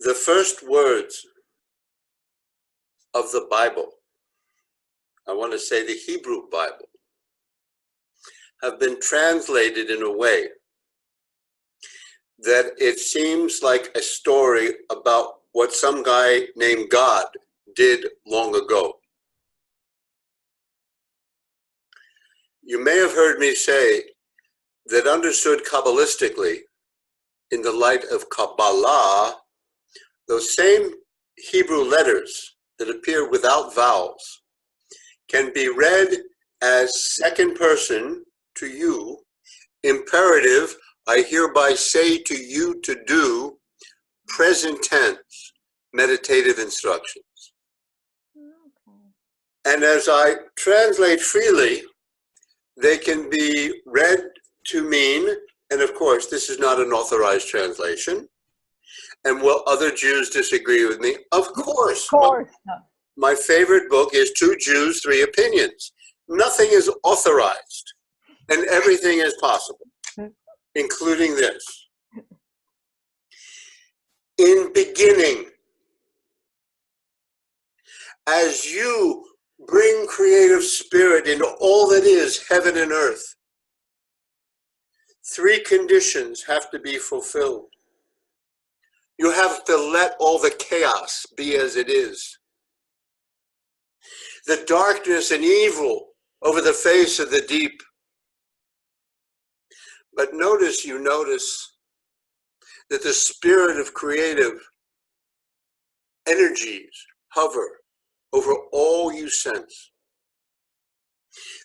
The first words of the Bible, I want to say the Hebrew Bible, have been translated in a way that it seems like a story about what some guy named God did long ago. You may have heard me say that understood Kabbalistically, in the light of Kabbalah, those same Hebrew letters that appear without vowels can be read as second person to you, imperative, I hereby say to you to do, present tense, meditative instructions. Okay. And as I translate freely, they can be read to mean, and of course, this is not an authorized translation, and will other Jews disagree with me? Of course. Of course. My favorite book is Two Jews, Three Opinions. Nothing is authorized, and everything is possible, including this. In beginning, as you bring creative spirit into all that is heaven and earth, three conditions have to be fulfilled. You have to let all the chaos be as it is. The darkness and evil over the face of the deep. But notice that the spirit of creative energies hover over all you sense.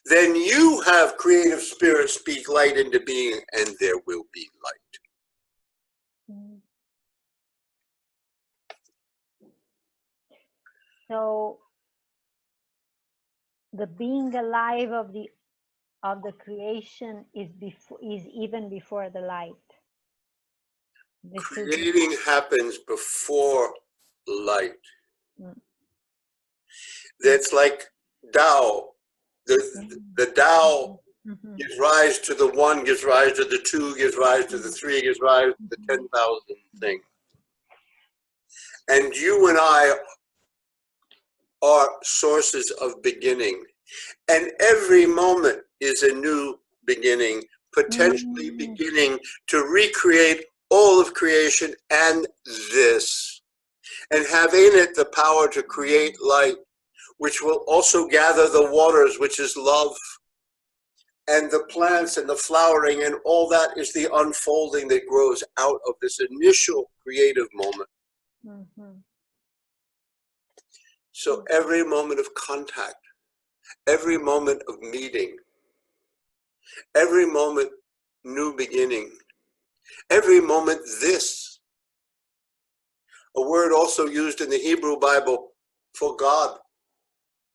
Then you have creative spirit speak light into being, and there will be light. So the being alive of the creation is even before the light. Creating happens before light. That's like Tao. The Tao gives rise to the one, gives rise to the two, gives rise to the three, gives rise to the 10,000 things. And you and I are sources of beginning. And every moment is a new beginning, potentially beginning to recreate all of creation and this, and have in it the power to create light, which will also gather the waters, which is love, and the plants and the flowering, and all that is the unfolding that grows out of this initial creative moment. So every moment of contact, every moment of meeting, every moment new beginning, every moment this. A word also used in the Hebrew Bible for God,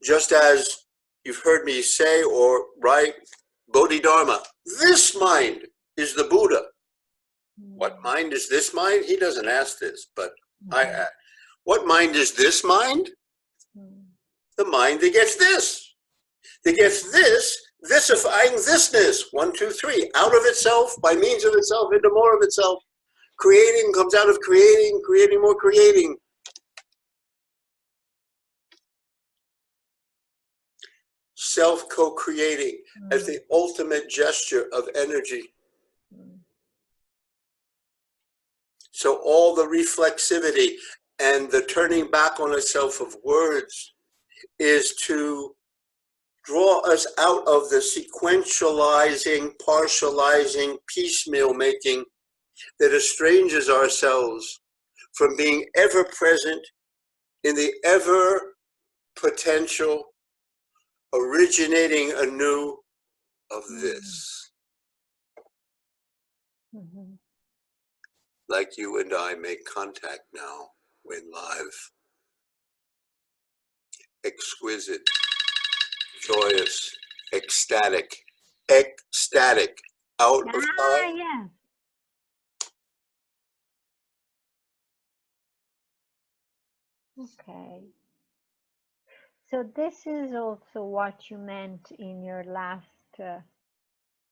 just as you've heard me say or write, Bodhidharma, this mind is the Buddha. What mind is this mind? He doesn't ask this, but I ask. What mind is this mind? The mind that gets this. That gets this, thisifying thisness. 1, 2, 3. Out of itself, by means of itself, into more of itself. Creating comes out of creating, creating more creating. Self co-creating as the ultimate gesture of energy. So all the reflexivity and the turning back on itself of words is to draw us out of the sequentializing, partializing, piecemeal making that estranges ourselves from being ever present in the ever potential originating anew of this. Like you and I make contact now when live. Exquisite, joyous, ecstatic, out of time. Yeah. Okay. So this is also what you meant in your last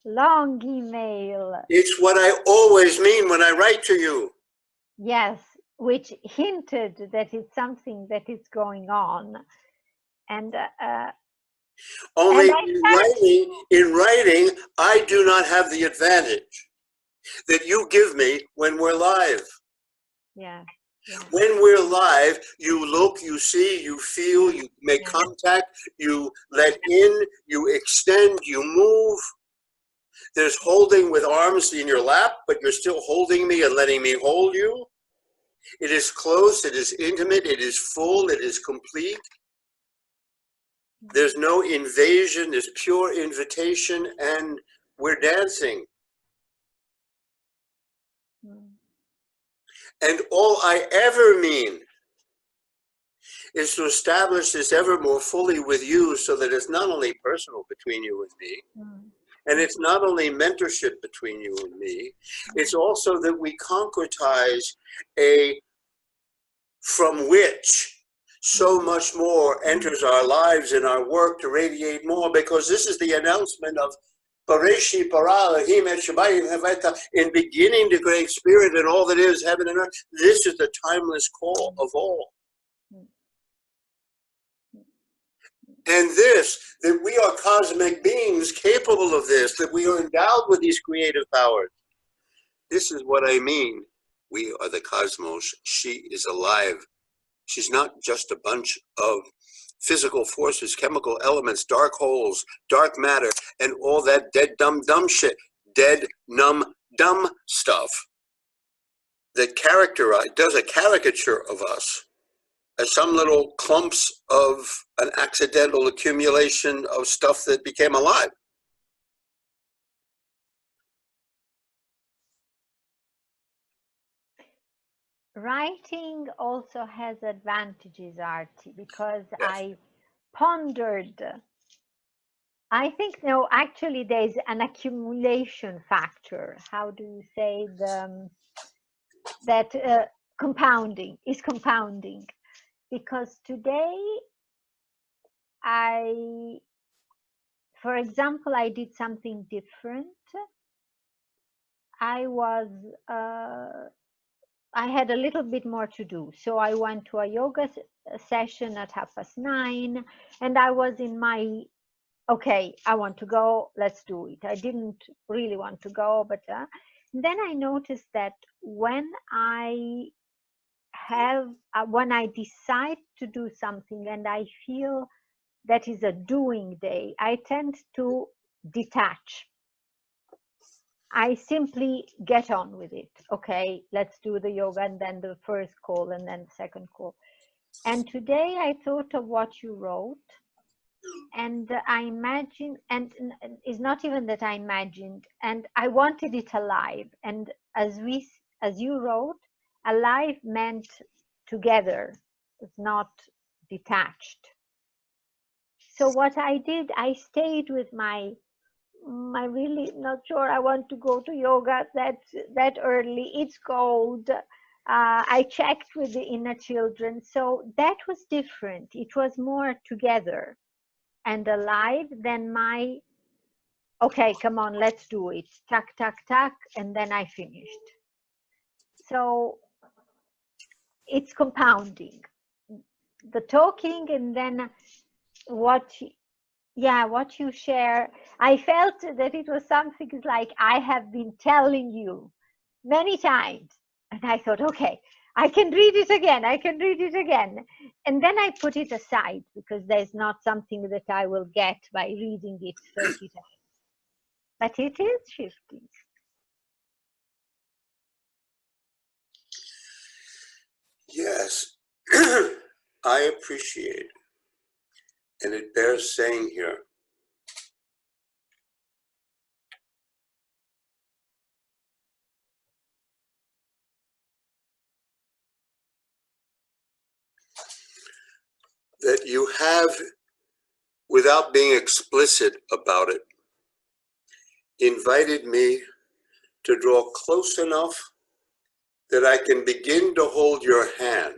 long email. It's what I always mean when I write to you. Yes. which hinted that it's something that is going on. And Only and I felt, in writing, I do not have the advantage that you give me when we're live. yeah, yeah, When we're live, you look, you see, you feel, you make yeah, contact, you let in, you extend, you move. There's holding with arms in your lap, but you're still holding me and letting me hold you. It is close, it is intimate, it is full, it is complete. There's no invasion, there's pure invitation, and we're dancing. mm, And all I ever mean is to establish this ever more fully with you so that it's not only personal between you and me, mm, and it's not only mentorship between you and me, it's also that we concretize a from which so much more enters our lives and our work to radiate more, because this is the announcement of Pareshi Para Elohim et Shabayim Haveta, in beginning the Great Spirit and all that is heaven and earth. This is the timeless call of all. And this, that we are cosmic beings capable of this, that we are endowed with these creative powers. This is what I mean. We are the cosmos. She is alive. She's not just a bunch of physical forces, chemical elements, dark holes, dark matter, and all that dead, dumb shit. Dead, numb, dumb stuff that does a caricature of us as some little clumps of an accidental accumulation of stuff that became alive. writing also has advantages, Artie, because Yes. I pondered. I think no, actually, there's an accumulation factor. How do you say that compounding is compounding? Because today, for example, I did something different. I had a little bit more to do. So I went to a yoga session at 9:30, and I was in my, okay, I want to go, let's do it. I didn't really want to go, but then I noticed that when I decide to do something and I feel that is a doing day, I tend to detach. I simply get on with it. Okay, let's do the yoga, and then the first call, and then the second call. And today I thought of what you wrote, and I imagined, and it's not even that I imagined, and I wanted it alive. And as you wrote, alive meant together, it's not detached. So what I did, I stayed with my really not sure I want to go to yoga that early. It's cold. I checked with the inner children. So that was different. It was more together and alive than my, okay, come on, let's do it. Tuck, tuck, tuck. And then I finished. So it's compounding. The talking and then what you share. I felt that it was something like I have been telling you many times. And I thought, okay, I can read it again. And then I put it aside because there's not something that I will get by reading it 30 times. But it is shifting. Yes, I appreciate, and it bears saying here, that you have, without being explicit about it, invited me to draw close enough that I can begin to hold your hand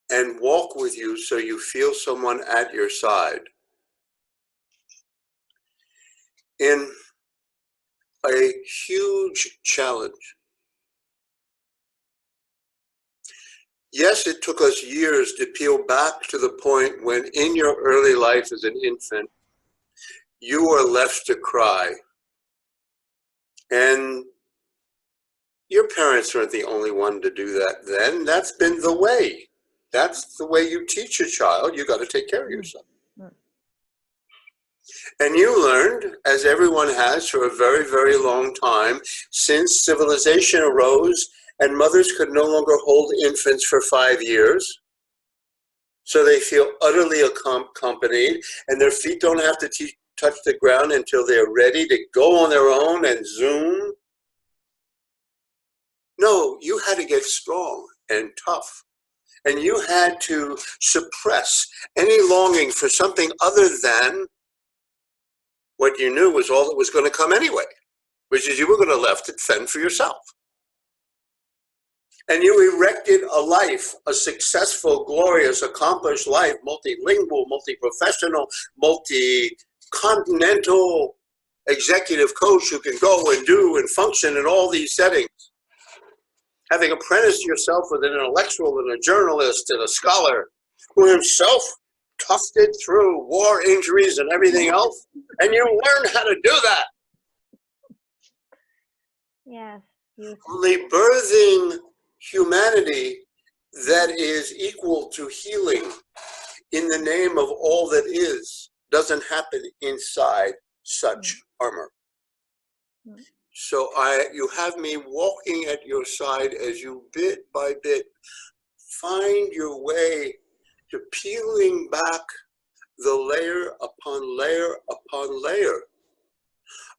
and walk with you so you feel someone at your side in a huge challenge Yes, it took us years to peel back to the point when in your early life as an infant, you were left to cry. And your parents weren't the only one to do that then. That's been the way. That's the way you teach a child. You got to take care of yourself. And you learned, as everyone has for a very, very long time, since civilization arose and mothers could no longer hold infants for 5 years, so they feel utterly accompanied, and their feet don't have to touch the ground until they're ready to go on their own and zoom. No, you had to get strong and tough, and you had to suppress any longing for something other than what you knew was all that was going to come anyway, which is you were going to left to fend for yourself. And you erected a life, a successful, glorious, accomplished life, multilingual, multi-professional, multi-continental executive coach who can go and do and function in all these settings. Having apprenticed yourself with an intellectual and a journalist and a scholar who himself toughed it through war injuries and everything else, and you learned how to do that. Yes. Only birthing humanity that is equal to healing in the name of all that is doesn't happen inside such armor. So you have me walking at your side as you bit by bit find your way to peeling back the layer upon layer upon layer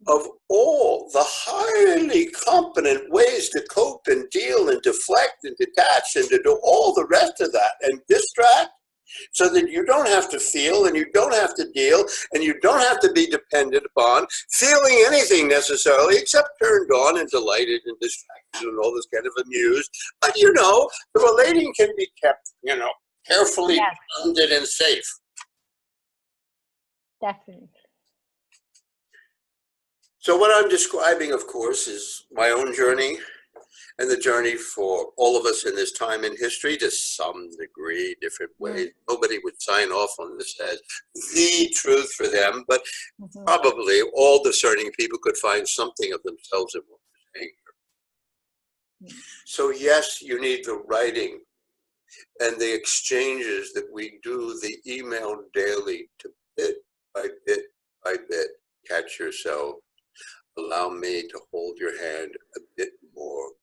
of all the highly competent ways to cope and deal and deflect and detach and to do all the rest of that and distract so that you don't have to feel and you don't have to deal and you don't have to be dependent upon feeling anything necessarily except turned on and delighted and distracted and all this kind of amused. But you know, the relating can be kept, you know, carefully grounded and safe. Definitely. So what I'm describing, of course, is my own journey and the journey for all of us in this time in history to some degree, different ways. Nobody would sign off on this as the truth for them, but probably all discerning people could find something of themselves in what we're saying here. So yes, you need the writing and the exchanges that we do, the email daily to bit by bit by bit catch yourself. Allow me to hold your hand a bit more.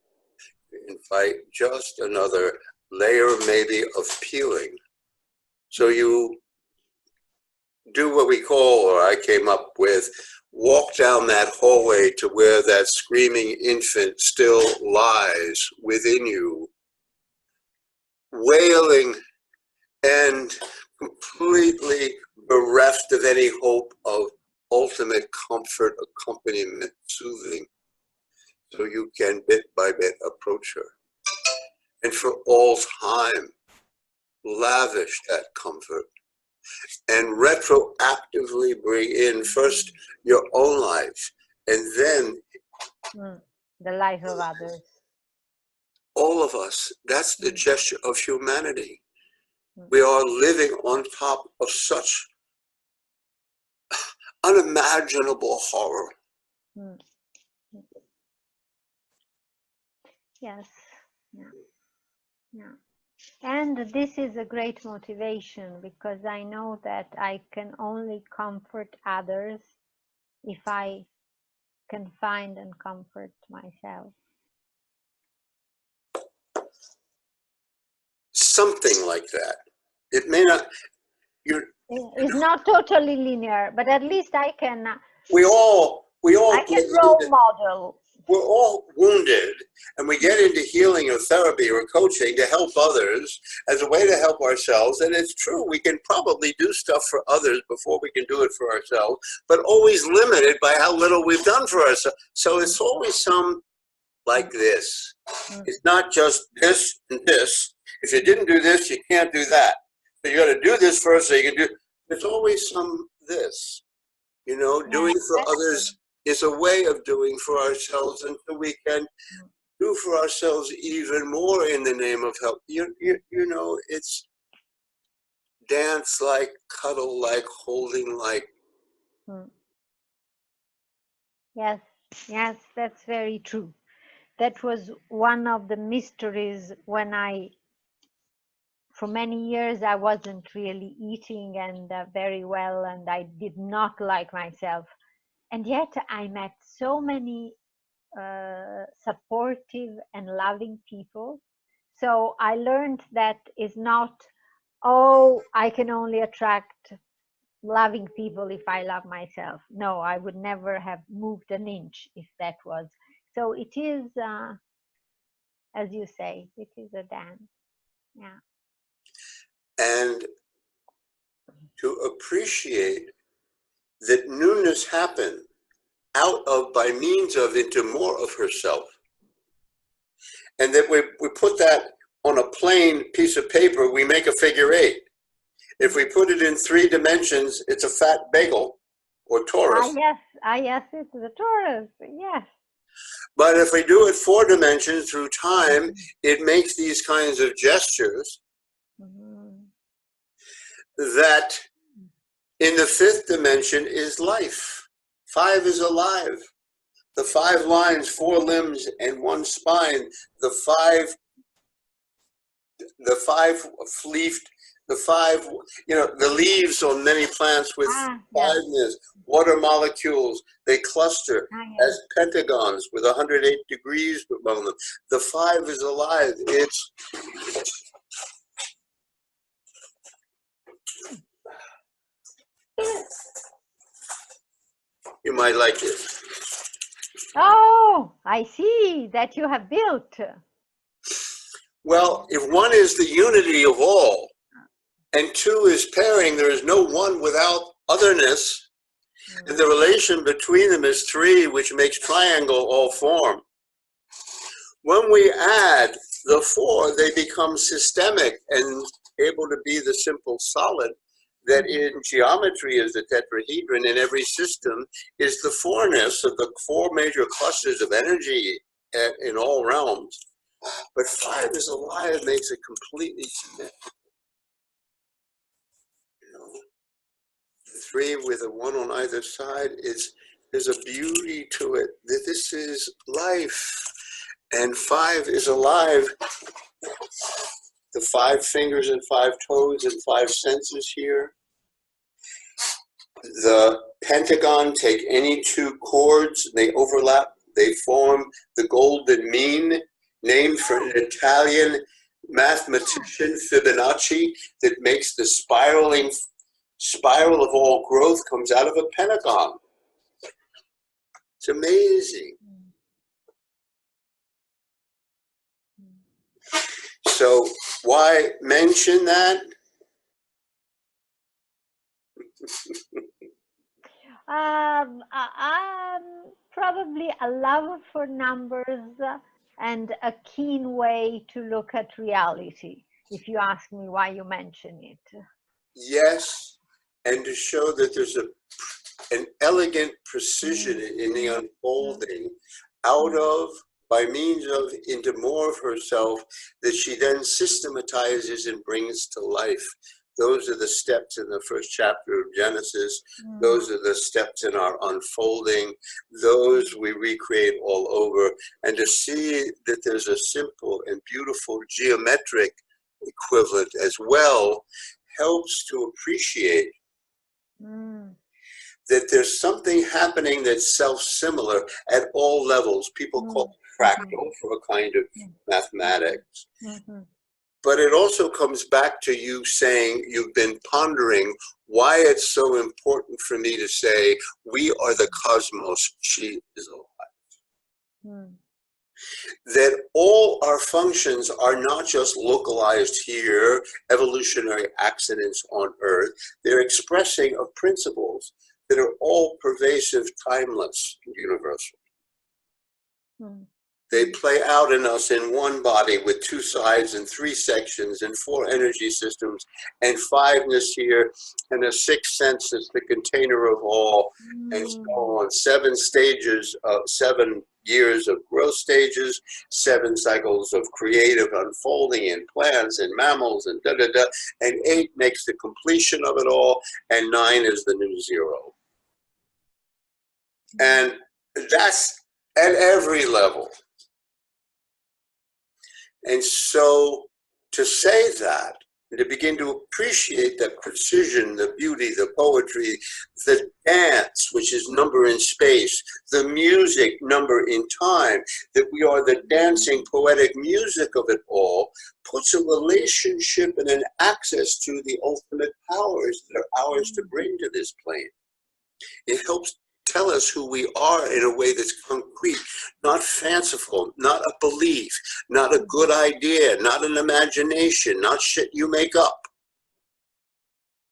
Invite just another layer maybe of peeling. So you do what we call, or I came up with, walk down that hallway to where that screaming infant still lies within you, wailing and completely bereft of any hope of ultimate comfort, accompaniment, soothing, so you can bit by bit approach her. And for all time, lavish that comfort and retroactively bring in first your own life and then the life of others. All of us. That's the gesture of humanity. We are living on top of such unimaginable horror. Yes. Yeah. And this is a great motivation because I know that I can only comfort others if I can find and comfort myself. Something like that. It may not. It's not totally linear, but at least I can. We all. I can role model. We're all wounded, and we get into healing or therapy or coaching to help others as a way to help ourselves. And it's true, we can probably do stuff for others before we can do it for ourselves, but always limited by how little we've done for ourselves. So it's always some like this. It's not just this and this. If you didn't do this, you can't do that. So you got to do this first so you can do. There's always some this. You know, doing for others is a way of doing for ourselves until we can do for ourselves even more in the name of health. You know, it's dance like, cuddle like, holding like. Yes, yes, that's very true. That was one of the mysteries when for many years, I wasn't really eating and very well, and I did not like myself. And yet I met so many supportive and loving people. So I learned that is not, oh, I can only attract loving people if I love myself. No, I would never have moved an inch if that was. So it is, as you say, it is a dance. Yeah. And to appreciate that newness happened out of, by means of, into more of herself. And that we put that on a plain piece of paper, we make a figure 8. If we put it in 3 dimensions, it's a fat bagel or torus. Yes, it's the torus, yes. But if we do it 4 dimensions through time, it makes these kinds of gestures that in the 5th dimension is life. 5 is alive. The 5 lines, 4 limbs, and 1 spine. The 5 leafed, the 5, you know, the leaves on many plants with 5ness, water molecules, they cluster as pentagons with 108 degrees among them. The 5 is alive. It's you might like it. Oh, I see that you have built. Well, if 1 is the unity of all, and 2 is pairing, there is no 1 without otherness, and the relation between them is 3, which makes triangle all form. When we add the 4, they become systemic and able to be the simple solid that in geometry is the tetrahedron. In every system is the 4ness of the 4 major clusters of energy in all realms. But 5 is alive, makes it completely symmetric. You know, 3 with a 1 on either side there's a beauty to it. That this is life, and 5 is alive. The 5 fingers and 5 toes and 5 senses here. The pentagon, take any 2 chords, they overlap, they form the golden mean, named for an Italian mathematician, Fibonacci, that makes the spiral of all growth comes out of a pentagon. It's amazing. So why mention that? Probably a love for numbers and a keen way to look at reality, if you ask me why you mention it. Yes, and to show that there's an elegant precision in the unfolding out of, by means of, into more of herself that she then systematizes and brings to life. Those are the steps in the first chapter of Genesis. Those are the steps in our unfolding. Those we recreate all over. And to see that there's a simple and beautiful geometric equivalent as well helps to appreciate that there's something happening that's self-similar at all levels. People call it fractal for a kind of mathematics. But it also comes back to you saying, you've been pondering why it's so important for me to say, we are the cosmos, she is alive. That all our functions are not just localized here, evolutionary accidents on Earth. They're expressing of principles that are all pervasive, timeless, and universal. They play out in us in one body with 2 sides and 3 sections and 4 energy systems and 5ness here and a 6th sense is the container of all and so on. 7 stages of 7 years of growth stages, 7 cycles of creative unfolding in plants and mammals and da-da-da, and 8 makes the completion of it all, and 9 is the new 0. And that's at every level. And so to say that, and to begin to appreciate that precision, the beauty, the poetry, the dance, which is number in space, the music, number in time, that we are the dancing poetic music of it all, puts a relationship and an access to the ultimate powers that are ours to bring to this plane. It helps tell us who we are in a way that's concrete, not fanciful, not a belief, not a good idea, not an imagination, not shit you make up.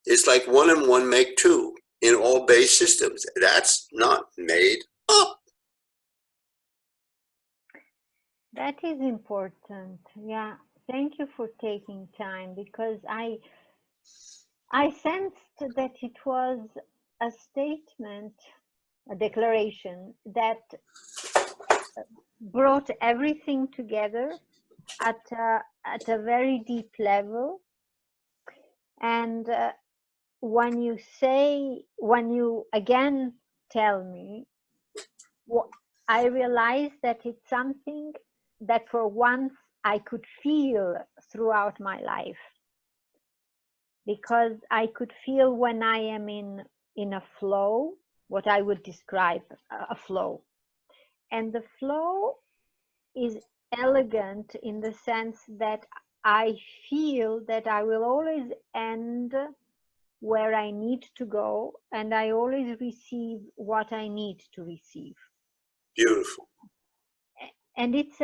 It's like 1 and 1 make 2 in all base systems. That's not made up. That is important. Yeah. Thank you for taking time, because I sensed that it was a statement, a declaration that brought everything together at a very deep level. And when you again tell me, I realized that it's something that for once I could feel throughout my life, because I could feel when I am in a flow, what I would describe a flow. And the flow is elegant in the sense that I feel that I will always end where I need to go, and I always receive what I need to receive. Beautiful. And it's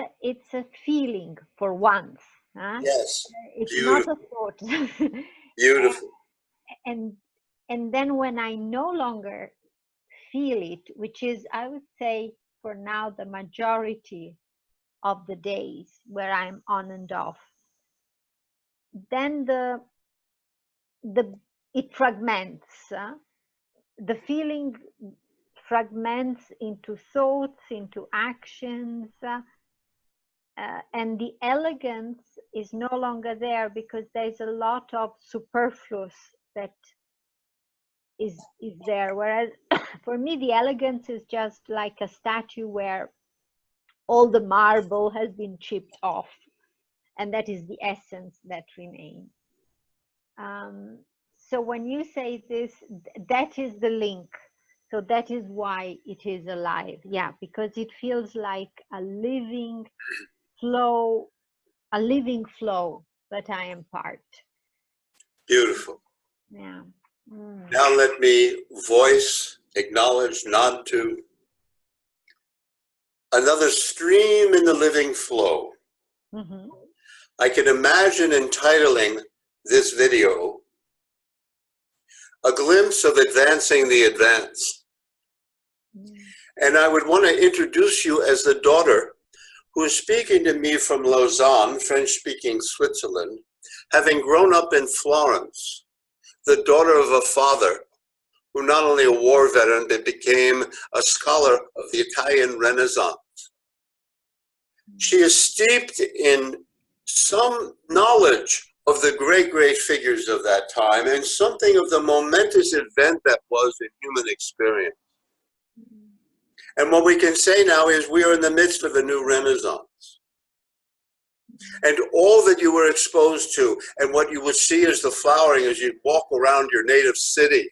a feeling for once. Huh? Yes. It's Beautiful. not a thought. Beautiful. And then when I no longer feel it, which is, I would say, for now, the majority of the days where I'm on and off, then it fragments. The feeling fragments into thoughts, into actions, and the elegance is no longer there, because there's a lot of superfluous that is there. Whereas for me, the elegance is just like a statue where all the marble has been chipped off, and that is the essence that remains. So when you say this, that is the link. So that is why it is alive. Yeah, because it feels like a living flow, that I am part. Beautiful. Yeah. Now let me voice, acknowledge, nod to another stream in the living flow. Mm-hmm. I can imagine entitling this video, "A Glimpse of Advancing the Advance." And I would want to introduce you as the daughter who is speaking to me from Lausanne, French-speaking Switzerland, having grown up in Florence, the daughter of a father who not only a war veteran, but became a scholar of the Italian Renaissance. She is steeped in some knowledge of the great, great figures of that time and something of the momentous event that was in human experience. And what we can say now is we are in the midst of a new Renaissance. And all that you were exposed to and what you would see as the flowering as you walk around your native city,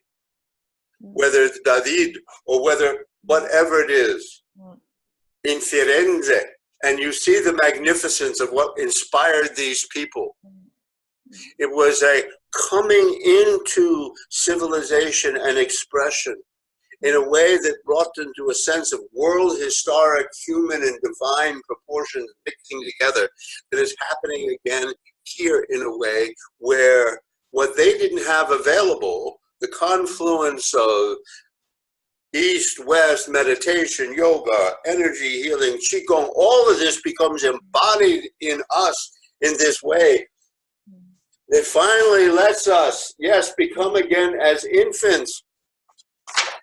whether it's David or whether whatever it is, in Firenze, and you see the magnificence of what inspired these people. It was a coming into civilization and expression in a way that brought them to a sense of world historic, human, and divine proportions mixing together that is happening again here in a way where what they didn't have available, the confluence of East-West meditation, yoga, energy healing, Qigong, all of this becomes embodied in us in this way. It finally lets us, yes, become again as infants.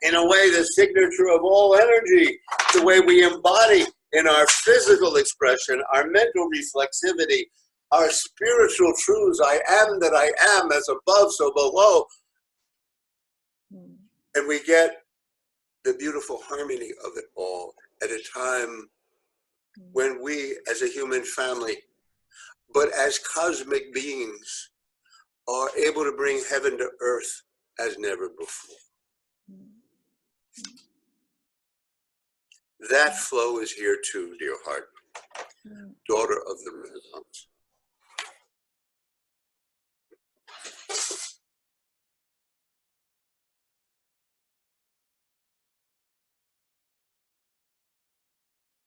In a way, the signature of all energy, the way we embody in our physical expression, our mental reflexivity, our spiritual truths, I am that I am, as above, so below. And we get the beautiful harmony of it all at a time when we, as a human family, but as cosmic beings, are able to bring heaven to earth as never before. That flow is here too, dear heart, daughter of the Renaissance.